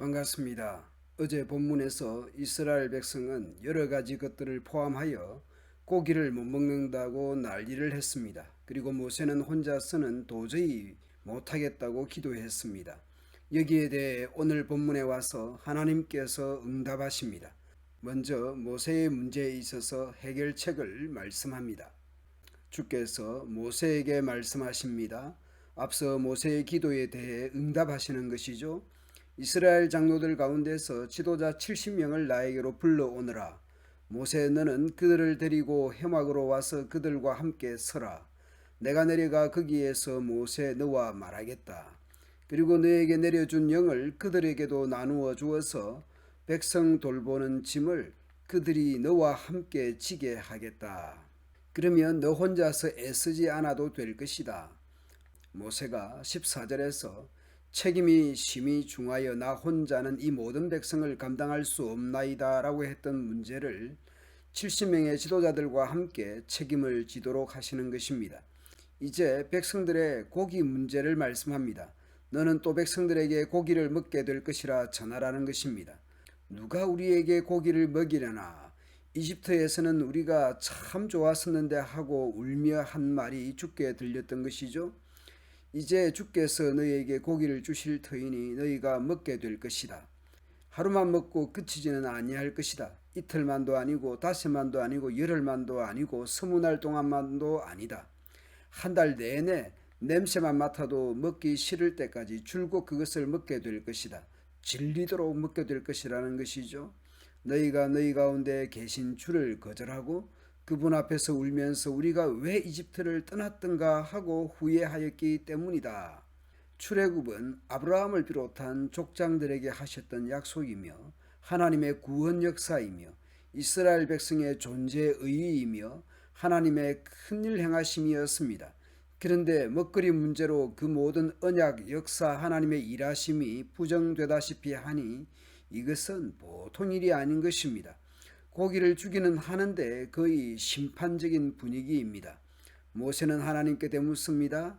반갑습니다. 어제 본문에서 이스라엘 백성은 여러 가지 것들을 포함하여 고기를 못 먹는다고 난리를 했습니다. 그리고 모세는 혼자서는 도저히 못하겠다고 기도했습니다. 여기에 대해 오늘 본문에 와서 하나님께서 응답하십니다. 먼저 모세의 문제에 있어서 해결책을 말씀합니다. 주께서 모세에게 말씀하십니다. 앞서 모세의 기도에 대해 응답하시는 것이죠. 이스라엘 장로들 가운데서 지도자 70명을 나에게로 불러오너라. 모세 너는 그들을 데리고 해막으로 와서 그들과 함께 서라. 내가 내려가 거기에서 모세 너와 말하겠다. 그리고 너에게 내려준 영을 그들에게도 나누어 주어서 백성 돌보는 짐을 그들이 너와 함께 지게 하겠다. 그러면 너 혼자서 애쓰지 않아도 될 것이다. 모세가 14절에서 책임이 심히 중하여 나 혼자는 이 모든 백성을 감당할 수 없나이다 라고 했던 문제를 70명의 지도자들과 함께 책임을 지도록 하시는 것입니다. 이제 백성들의 고기 문제를 말씀합니다. 너는 또 백성들에게 고기를 먹게 될 것이라 전하라는 것입니다. 누가 우리에게 고기를 먹이려나? 이집트에서는 우리가 참 좋았었는데 하고 울며 한 말이 주께 들렸던 것이죠. 이제 주께서 너희에게 고기를 주실 터이니 너희가 먹게 될 것이다. 하루만 먹고 그치지는 아니할 것이다. 이틀만도 아니고 닷새만도 아니고 열흘만도 아니고 20날 동안만도 아니다. 한 달 내내 냄새만 맡아도 먹기 싫을 때까지 줄곧 그것을 먹게 될 것이다. 질리도록 먹게 될 것이라는 것이죠. 너희가 너희 가운데 계신 주를 거절하고 그분 앞에서 울면서 우리가 왜 이집트를 떠났던가 하고 후회하였기 때문이다. 출애굽은 아브라함을 비롯한 족장들에게 하셨던 약속이며 하나님의 구원 역사이며 이스라엘 백성의 존재 의의이며 하나님의 큰일 행하심이었습니다. 그런데 먹거리 문제로 그 모든 언약 역사 하나님의 일하심이 부정되다시피 하니 이것은 보통 일이 아닌 것입니다. 고기를 주기는 하는데 거의 심판적인 분위기입니다. 모세는 하나님께 대묻습니다.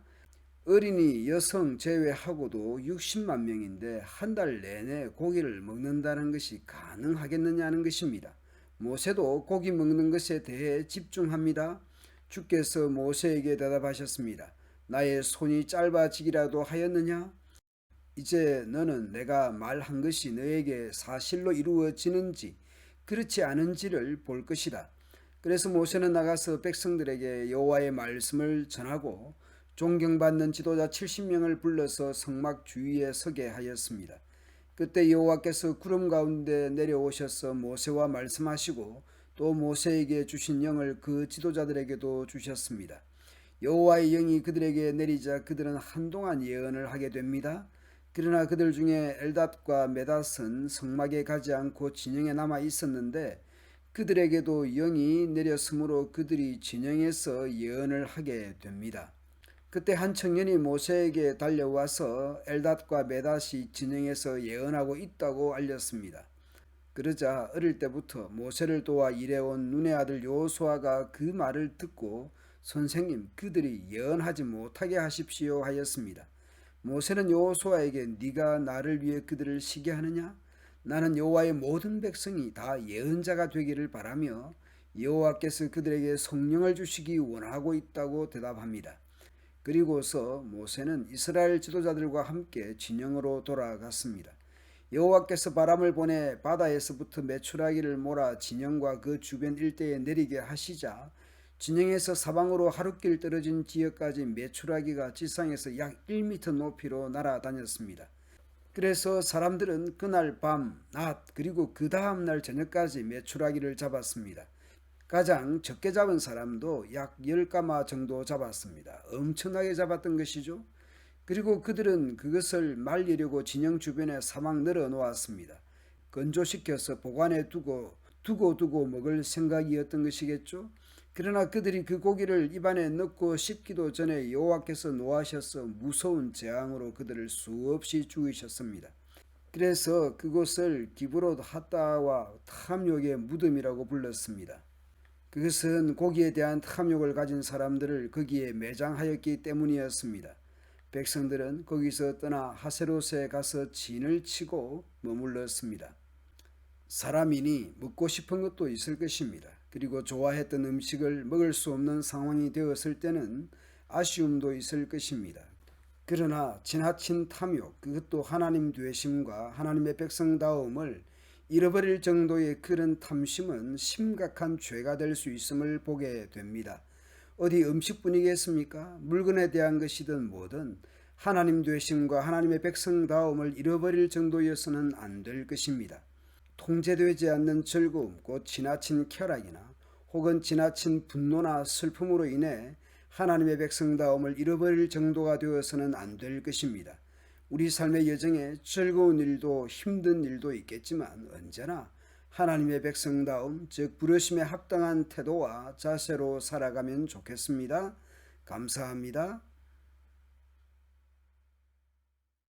어린이 여성 제외하고도 60만 명인데 한 달 내내 고기를 먹는다는 것이 가능하겠느냐는 것입니다. 모세도 고기 먹는 것에 대해 집중합니다. 주께서 모세에게 대답하셨습니다. 나의 손이 짧아지기라도 하였느냐? 이제 너는 내가 말한 것이 너에게 사실로 이루어지는지 그렇지 않은지를 볼 것이다. 그래서 모세는 나가서 백성들에게 여호와의 말씀을 전하고 존경받는 지도자 70명을 불러서 성막 주위에 서게 하였습니다. 그때 여호와께서 구름 가운데 내려오셔서 모세와 말씀하시고 또 모세에게 주신 영을 그 지도자들에게도 주셨습니다. 여호와의 영이 그들에게 내리자 그들은 한동안 예언을 하게 됩니다. 그러나 그들 중에 엘닷과 메닷은 성막에 가지 않고 진영에 남아 있었는데 그들에게도 영이 내렸으므로 그들이 진영에서 예언을 하게 됩니다. 그때 한 청년이 모세에게 달려와서 엘닷과 메닷이 진영에서 예언하고 있다고 알렸습니다. 그러자 어릴 때부터 모세를 도와 일해온 눈의 아들 여호수아가 그 말을 듣고 선생님 그들이 예언하지 못하게 하십시오 하였습니다. 모세는 여호수아에게 네가 나를 위해 그들을 시게 하느냐? 나는 여호와의 모든 백성이 다 예언자가 되기를 바라며 여호와께서 그들에게 성령을 주시기 원하고 있다고 대답합니다. 그리고서 모세는 이스라엘 지도자들과 함께 진영으로 돌아갔습니다. 여호와께서 바람을 보내 바다에서부터 메추라기를 몰아 진영과 그 주변 일대에 내리게 하시자 진영에서 사방으로 하룻길 떨어진 지역까지 메추라기가 지상에서 약 1m 높이로 날아다녔습니다. 그래서 사람들은 그날 밤, 낮 그리고 그 다음날 저녁까지 메추라기를 잡았습니다. 가장 적게 잡은 사람도 약 10가마 정도 잡았습니다. 엄청나게 잡았던 것이죠. 그리고 그들은 그것을 말리려고 진영 주변에 사막 늘어 놓았습니다. 건조시켜서 보관해 두고 먹을 생각이었던 것이겠죠. 그러나 그들이 그 고기를 입안에 넣고 씹기도 전에 여호와께서 노하셔서 무서운 재앙으로 그들을 수없이 죽이셨습니다. 그래서 그곳을 기브롯 핫다와 탐욕의 무덤이라고 불렀습니다. 그것은 고기에 대한 탐욕을 가진 사람들을 거기에 매장하였기 때문이었습니다. 백성들은 거기서 떠나 하세롯에 가서 진을 치고 머물렀습니다. 사람이니 먹고 싶은 것도 있을 것입니다. 그리고 좋아했던 음식을 먹을 수 없는 상황이 되었을 때는 아쉬움도 있을 것입니다. 그러나 지나친 탐욕, 그것도 하나님 되심과 하나님의 백성다움을 잃어버릴 정도의 그런 탐심은 심각한 죄가 될 수 있음을 보게 됩니다. 어디 음식뿐이겠습니까? 물건에 대한 것이든 뭐든 하나님 되심과 하나님의 백성다움을 잃어버릴 정도여서는 안 될 것입니다. 통제되지 않는 즐거움, 곧 지나친 쾌락이나 혹은 지나친 분노나 슬픔으로 인해 하나님의 백성다움을 잃어버릴 정도가 되어서는 안 될 것입니다. 우리 삶의 여정에 즐거운 일도 힘든 일도 있겠지만 언제나 하나님의 백성다움, 즉 부르심에 합당한 태도와 자세로 살아가면 좋겠습니다. 감사합니다.